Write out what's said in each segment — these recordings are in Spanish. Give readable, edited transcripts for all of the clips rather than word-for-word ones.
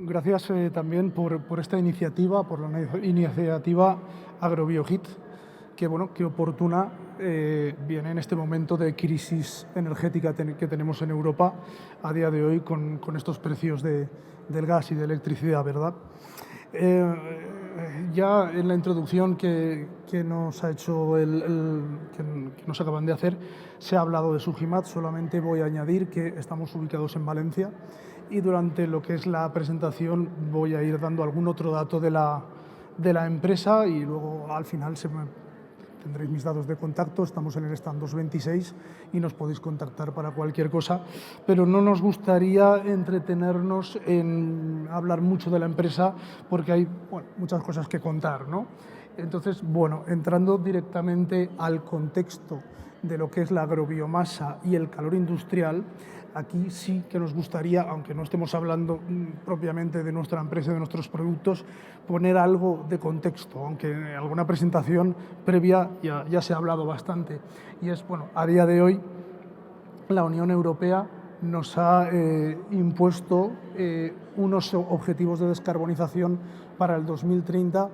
gracias también por esta iniciativa, por la iniciativa AgroBioHit, que oportuna viene en este momento de crisis energética que tenemos en Europa a día de hoy con estos precios del gas y de electricidad, ¿verdad? Ya en la introducción que nos ha hecho que nos acaban de hacer, se ha hablado de Sujimat. Solamente voy a añadir que estamos ubicados en Valencia y durante lo que es la presentación voy a ir dando algún otro dato de la empresa y luego al final tendréis mis datos de contacto. Estamos en el stand 226 y nos podéis contactar para cualquier cosa, pero no nos gustaría entretenernos en hablar mucho de la empresa porque hay muchas cosas que contar, ¿no? Entonces, entrando directamente al contexto de lo que es la agrobiomasa y el calor industrial, aquí sí que nos gustaría, aunque no estemos hablando propiamente de nuestra empresa, de nuestros productos, poner algo de contexto, aunque en alguna presentación previa ya se ha hablado bastante. Y es, a día de hoy la Unión Europea nos ha impuesto unos objetivos de descarbonización para el 2030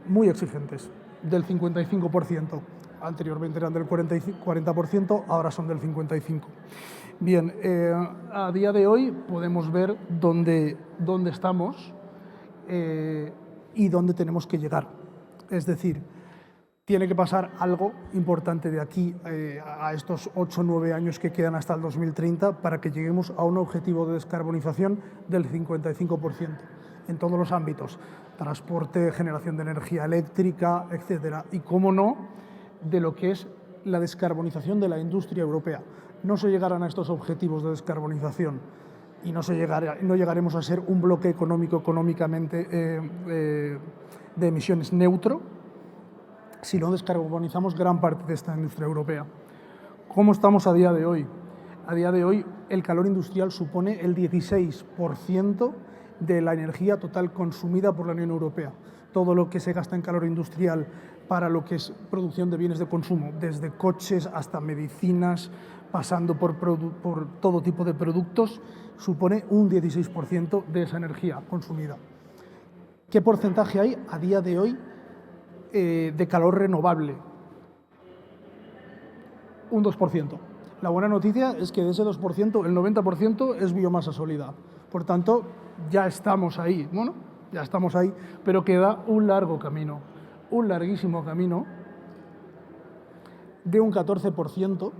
muy exigentes, del 55%. Anteriormente eran del 40%, ahora son del 55%. Bien, a día de hoy podemos ver dónde estamos y dónde tenemos que llegar. Es decir, tiene que pasar algo importante de aquí a estos 8 o 9 años que quedan hasta el 2030 para que lleguemos a un objetivo de descarbonización del 55% en todos los ámbitos: transporte, generación de energía eléctrica, etcétera. Y, cómo no, de lo que es la descarbonización de la industria europea. No se llegarán a estos objetivos de descarbonización y no llegaremos a ser un bloque económicamente de emisiones neutro si no descarbonizamos gran parte de esta industria europea. ¿Cómo estamos a día de hoy? A día de hoy el calor industrial supone el 16% de la energía total consumida por la Unión Europea. Todo lo que se gasta en calor industrial para lo que es producción de bienes de consumo, desde coches hasta medicinas, pasando por todo tipo de productos, supone un 16% de esa energía consumida. ¿Qué porcentaje hay a día de hoy de calor renovable? Un 2%. La buena noticia es que de ese 2%, el 90% es biomasa sólida. Por tanto, ya estamos ahí. Ya estamos ahí, pero queda un largo camino, un larguísimo camino de un 14%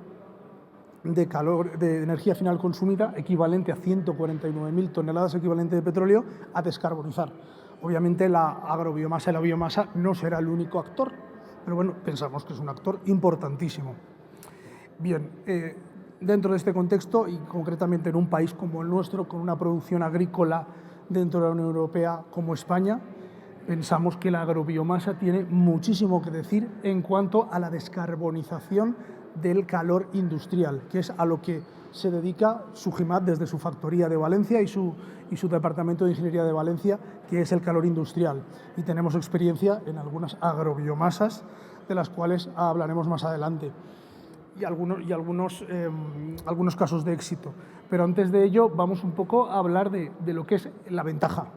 de energía final consumida, equivalente a 149.000 toneladas equivalente de petróleo, a descarbonizar. Obviamente la agrobiomasa y la biomasa no será el único actor, pero pensamos que es un actor importantísimo. Bien, dentro de este contexto y concretamente en un país como el nuestro, con una producción agrícola dentro de la Unión Europea como España, pensamos que la agrobiomasa tiene muchísimo que decir en cuanto a la descarbonización del calor industrial, que es a lo que se dedica Sujimat desde su factoría de Valencia y su departamento de ingeniería de Valencia, que es el calor industrial. Y tenemos experiencia en algunas agrobiomasas, de las cuales hablaremos más adelante, y algunos casos de éxito. Pero antes de ello vamos un poco a hablar de lo que es la ventaja.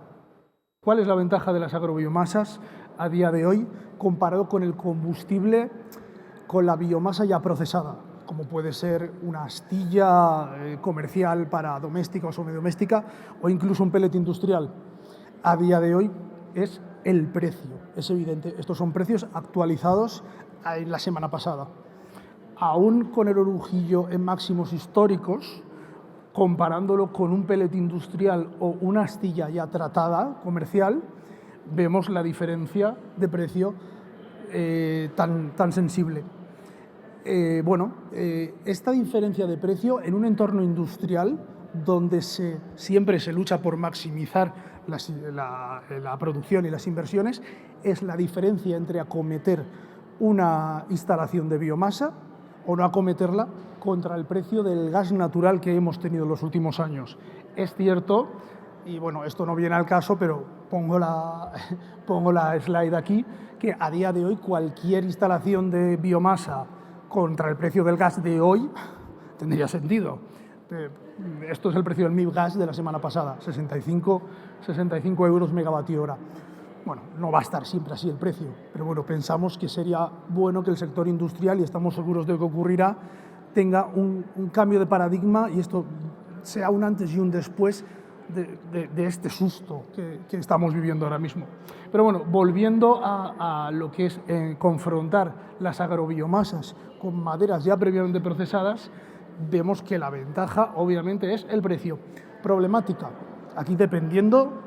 ¿Cuál es la ventaja de las agrobiomasas a día de hoy comparado con el combustible, con la biomasa ya procesada, como puede ser una astilla comercial para doméstica o semidoméstica o incluso un pellet industrial? A día de hoy es el precio. Es evidente, estos son precios actualizados en la semana pasada. Aún con el orujillo en máximos históricos, comparándolo con un pellet industrial o una astilla ya tratada, comercial, vemos la diferencia de precio tan sensible. Esta diferencia de precio en un entorno industrial donde siempre se lucha por maximizar la producción y las inversiones, es la diferencia entre acometer una instalación de biomasa o no acometerla contra el precio del gas natural que hemos tenido en los últimos años. Es cierto, y esto no viene al caso, pero pongo la slide aquí, que a día de hoy cualquier instalación de biomasa contra el precio del gas de hoy tendría sentido. Esto es el precio del MIB gas de la semana pasada, 65 euros megavatio hora. Bueno, no va a estar siempre así el precio, pero bueno, pensamos que sería bueno que el sector industrial, y estamos seguros de que ocurrirá, tenga un cambio de paradigma y esto sea un antes y un después de este susto que estamos viviendo ahora mismo. Pero bueno, volviendo a lo que es confrontar las agrobiomasas con maderas ya previamente procesadas, vemos que la ventaja obviamente es el precio. Problemática, aquí dependiendo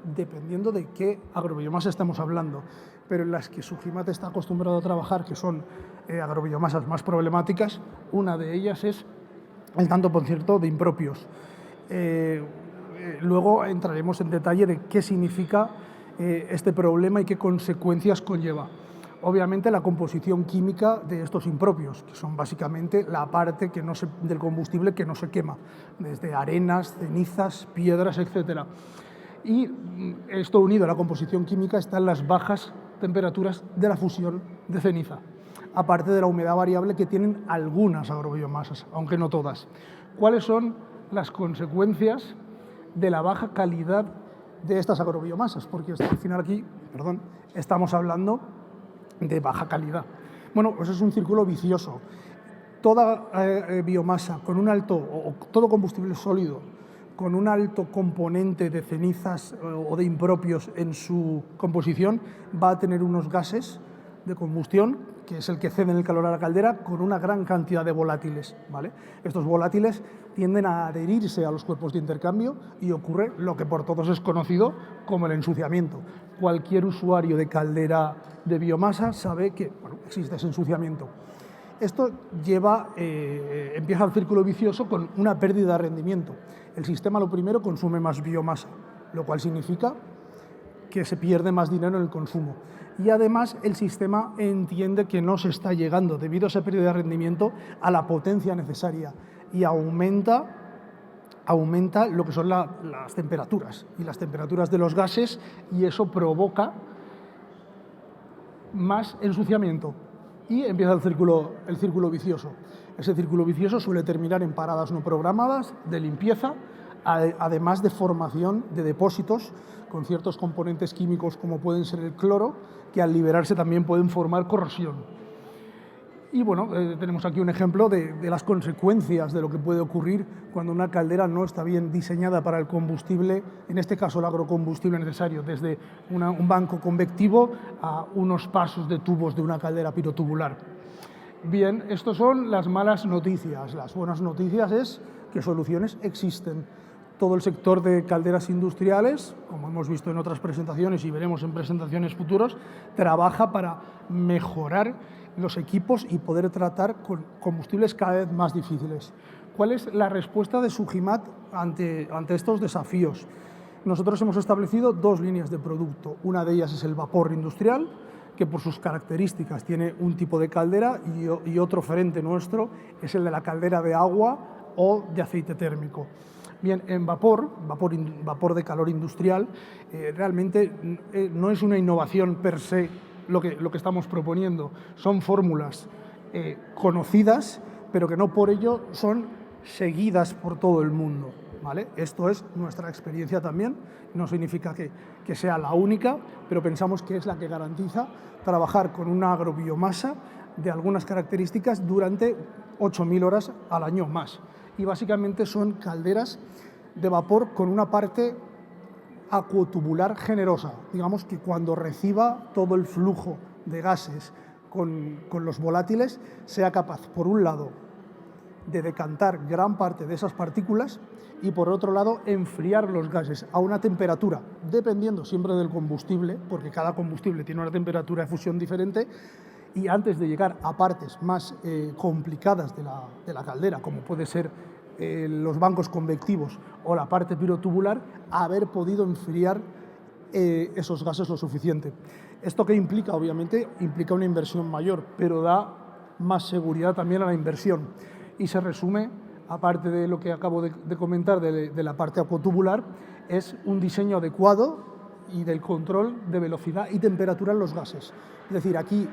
de qué agrobiomasa estamos hablando, pero en las que Sujimat está acostumbrado a trabajar, que son agrobiomasas más problemáticas, una de ellas es el tanto por ciento de impropios. Luego entraremos en detalle de qué significa este problema y qué consecuencias conlleva. Obviamente la composición química de estos impropios, que son básicamente la parte del combustible que no se quema, desde arenas, cenizas, piedras, etc. Y esto unido a la composición química están las bajas temperaturas de la fusión de ceniza, aparte de la humedad variable que tienen algunas agrobiomasas, aunque no todas. ¿Cuáles son las consecuencias de la baja calidad de estas agrobiomasas? Porque al final aquí, estamos hablando de baja calidad. Bueno, pues es un círculo vicioso. Toda biomasa con un alto, o todo combustible sólido, con un alto componente de cenizas o de impropios en su composición, va a tener unos gases de combustión, que es el que cede el calor a la caldera, con una gran cantidad de volátiles, ¿vale? Estos volátiles tienden a adherirse a los cuerpos de intercambio y ocurre lo que por todos es conocido como el ensuciamiento. Cualquier usuario de caldera de biomasa sabe que existe ese ensuciamiento. Esto empieza el círculo vicioso con una pérdida de rendimiento. El sistema, lo primero, consume más biomasa, lo cual significa que se pierde más dinero en el consumo. Y además el sistema entiende que no se está llegando, debido a esa pérdida de rendimiento, a la potencia necesaria y aumenta lo que son las temperaturas y las temperaturas de los gases, y eso provoca más ensuciamiento y empieza el círculo vicioso. Ese círculo vicioso suele terminar en paradas no programadas de limpieza, además de formación de depósitos con ciertos componentes químicos como pueden ser el cloro, que al liberarse también pueden formar corrosión. Y bueno, tenemos aquí un ejemplo de las consecuencias de lo que puede ocurrir cuando una caldera no está bien diseñada para el combustible, en este caso el agrocombustible necesario, desde un banco convectivo a unos pasos de tubos de una caldera pirotubular. Bien, estas son las malas noticias. Las buenas noticias es que soluciones existen. Todo el sector de calderas industriales, como hemos visto en otras presentaciones y veremos en presentaciones futuras, trabaja para mejorar los equipos y poder tratar con combustibles cada vez más difíciles. ¿Cuál es la respuesta de Sujimat ante estos desafíos? Nosotros hemos establecido dos líneas de producto. Una de ellas es el vapor industrial, que por sus características tiene un tipo de caldera, y otro frente nuestro es el de la caldera de agua o de aceite térmico. Bien, en vapor de calor industrial, realmente no es una innovación per se lo que estamos proponiendo. Son fórmulas conocidas, pero que no por ello son seguidas por todo el mundo, ¿vale? Esto es nuestra experiencia también, no significa que sea la única, pero pensamos que es la que garantiza trabajar con una agrobiomasa de algunas características durante 8.000 horas al año más. Y básicamente son calderas de vapor con una parte acuotubular generosa, digamos que cuando reciba todo el flujo de gases con los volátiles sea capaz, por un lado, de decantar gran parte de esas partículas y, por otro lado, enfriar los gases a una temperatura, dependiendo siempre del combustible, porque cada combustible tiene una temperatura de fusión diferente, y antes de llegar a partes más complicadas de la caldera, como puede ser los bancos convectivos o la parte pirotubular, haber podido enfriar esos gases lo suficiente. ¿Esto qué implica? Obviamente implica una inversión mayor, pero da más seguridad también a la inversión. Y se resume, aparte de lo que acabo de comentar de la parte acuotubular, es un diseño adecuado y del control de velocidad y temperatura en los gases. Es decir, aquí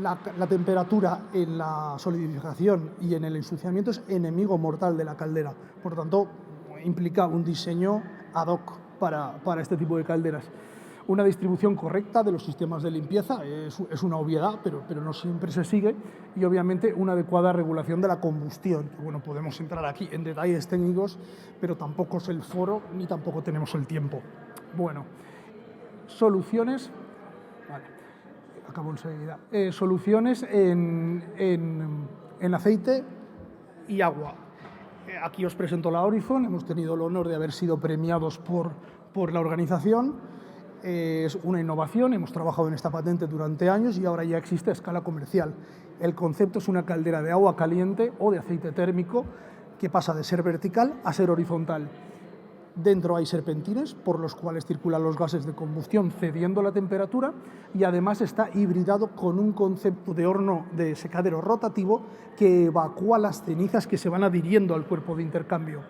la temperatura en la solidificación y en el ensuciamiento es enemigo mortal de la caldera. Por tanto, implica un diseño ad hoc para este tipo de calderas. Una distribución correcta de los sistemas de limpieza es una obviedad, pero no siempre se sigue, y obviamente una adecuada regulación de la combustión. Bueno, podemos entrar aquí en detalles técnicos, pero tampoco es el foro ni tampoco tenemos el tiempo. Bueno, soluciones. Vale, acabo enseguida. Soluciones en aceite y agua. Aquí os presento la Horizon. Hemos tenido el honor de haber sido premiados por la organización. Es una innovación, hemos trabajado en esta patente durante años y ahora ya existe a escala comercial. El concepto es una caldera de agua caliente o de aceite térmico que pasa de ser vertical a ser horizontal. Dentro hay serpentines por los cuales circulan los gases de combustión cediendo la temperatura, y además está hibridado con un concepto de horno de secadero rotativo que evacúa las cenizas que se van adhiriendo al cuerpo de intercambio.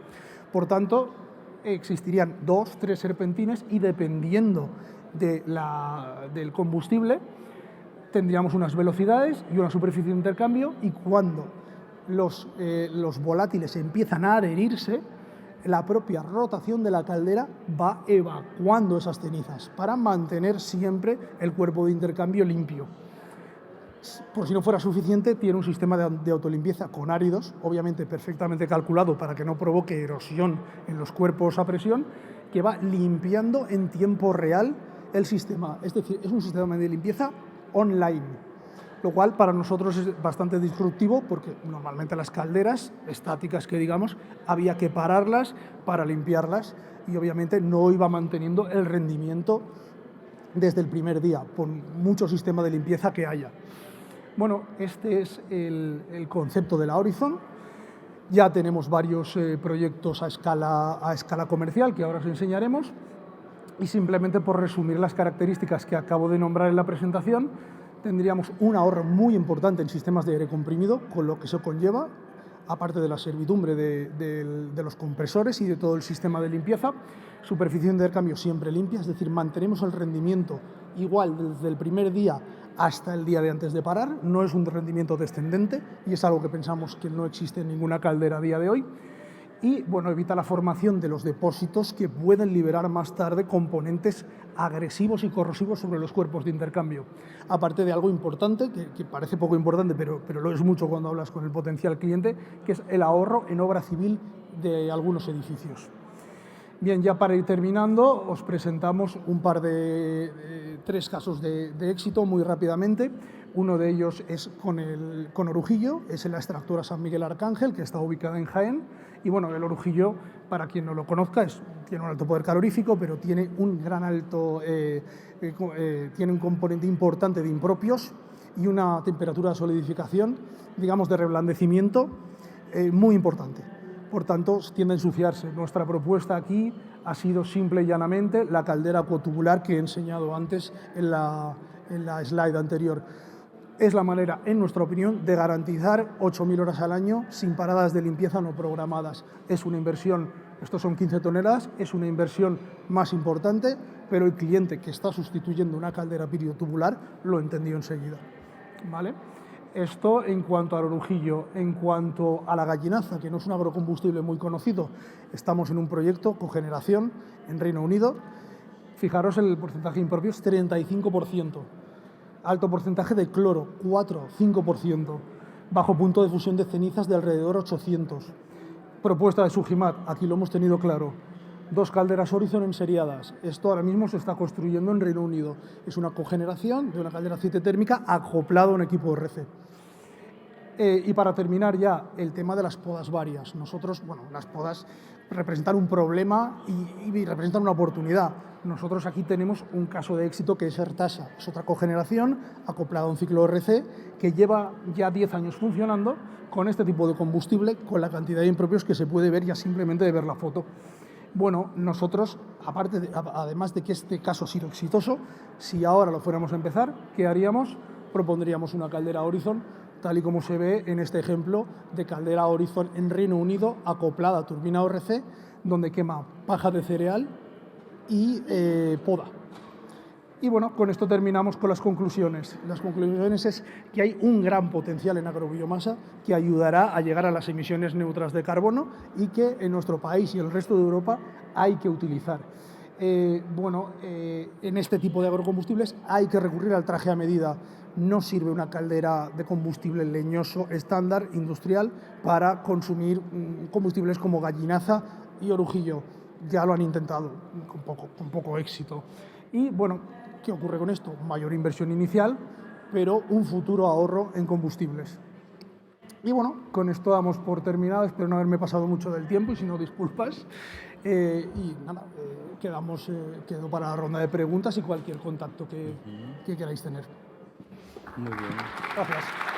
Por tanto, existirían 2 o 3 serpentines y dependiendo del combustible tendríamos unas velocidades y una superficie de intercambio, y cuando los volátiles empiezan a adherirse, la propia rotación de la caldera va evacuando esas cenizas para mantener siempre el cuerpo de intercambio limpio. Por si no fuera suficiente, tiene un sistema de autolimpieza con áridos, obviamente perfectamente calculado para que no provoque erosión en los cuerpos a presión, que va limpiando en tiempo real el sistema. Es decir, es un sistema de limpieza online, lo cual para nosotros es bastante disruptivo porque normalmente las calderas estáticas, que digamos, había que pararlas para limpiarlas y obviamente no iba manteniendo el rendimiento desde el primer día, por mucho sistema de limpieza que haya. Bueno, este es el concepto de la Horizon. Ya tenemos varios proyectos a escala comercial que ahora os enseñaremos, y simplemente por resumir las características que acabo de nombrar en la presentación, tendríamos un ahorro muy importante en sistemas de aire comprimido, con lo que eso conlleva, aparte de la servidumbre de los compresores y de todo el sistema de limpieza. Superficie de intercambio siempre limpia, es decir, mantenemos el rendimiento igual desde el primer día hasta el día de antes de parar. No es un rendimiento descendente y es algo que pensamos que no existe en ninguna caldera a día de hoy. Y bueno, evita la formación de los depósitos que pueden liberar más tarde componentes agresivos y corrosivos sobre los cuerpos de intercambio. Aparte de algo importante, que parece poco importante, pero lo es mucho cuando hablas con el potencial cliente, que es el ahorro en obra civil de algunos edificios. Bien, ya para ir terminando, os presentamos un par de 3 casos de éxito muy rápidamente. Uno de ellos es con Orujillo, es en la extractora San Miguel Arcángel, que está ubicada en Jaén. Y bueno, el Orujillo, para quien no lo conozca, tiene un alto poder calorífico, pero tiene un tiene un componente importante de impropios y una temperatura de solidificación, digamos, de reblandecimiento muy importante. Por tanto, tiende a ensuciarse. Nuestra propuesta aquí ha sido simple y llanamente la caldera acuotubular que he enseñado antes en la slide anterior. Es la manera, en nuestra opinión, de garantizar 8.000 horas al año sin paradas de limpieza no programadas. Es una inversión, estos son 15 toneladas, es una inversión más importante, pero el cliente que está sustituyendo una caldera piriotubular lo entendió enseguida. ¿Vale? Esto en cuanto al Orujillo. En cuanto a la gallinaza, que no es un agrocombustible muy conocido, estamos en un proyecto cogeneración en Reino Unido. Fijaros, el porcentaje impropio es 35%. Alto porcentaje de cloro, 4-5%. Bajo punto de fusión de cenizas de alrededor 800. Propuesta de Sujimat, aquí lo hemos tenido claro. 2 calderas Horizon enseriadas. Esto ahora mismo se está construyendo en Reino Unido. Es una cogeneración de una caldera aceite térmica acoplado a un equipo RC. Y para terminar ya, el tema de las podas varias. Nosotros, bueno, las podas representan un problema y representan una oportunidad. Nosotros aquí tenemos un caso de éxito que es Ertasa. Es otra cogeneración acoplada a un ciclo RC que lleva ya 10 años funcionando con este tipo de combustible, con la cantidad de impropios que se puede ver ya simplemente de ver la foto. Bueno, nosotros, además de que este caso ha sido exitoso, si ahora lo fuéramos a empezar, ¿qué haríamos? Propondríamos una caldera Horizon, tal y como se ve en este ejemplo de caldera Horizon en Reino Unido, acoplada a turbina ORC, donde quema paja de cereal y poda. Y bueno, con esto terminamos con las conclusiones. Las conclusiones es que hay un gran potencial en agrobiomasa que ayudará a llegar a las emisiones neutras de carbono y que en nuestro país y el resto de Europa hay que utilizar. En este tipo de agrocombustibles hay que recurrir al traje a medida. No sirve una caldera de combustible leñoso estándar industrial para consumir combustibles como gallinaza y orujillo. Ya lo han intentado con poco éxito. Y bueno, ¿qué ocurre con esto? Mayor inversión inicial, pero un futuro ahorro en combustibles. Y bueno, con esto damos por terminado. Espero no haberme pasado mucho del tiempo y si no, disculpas. Y nada, quedo para la ronda de preguntas y cualquier contacto que queráis tener. Muy bien. Gracias.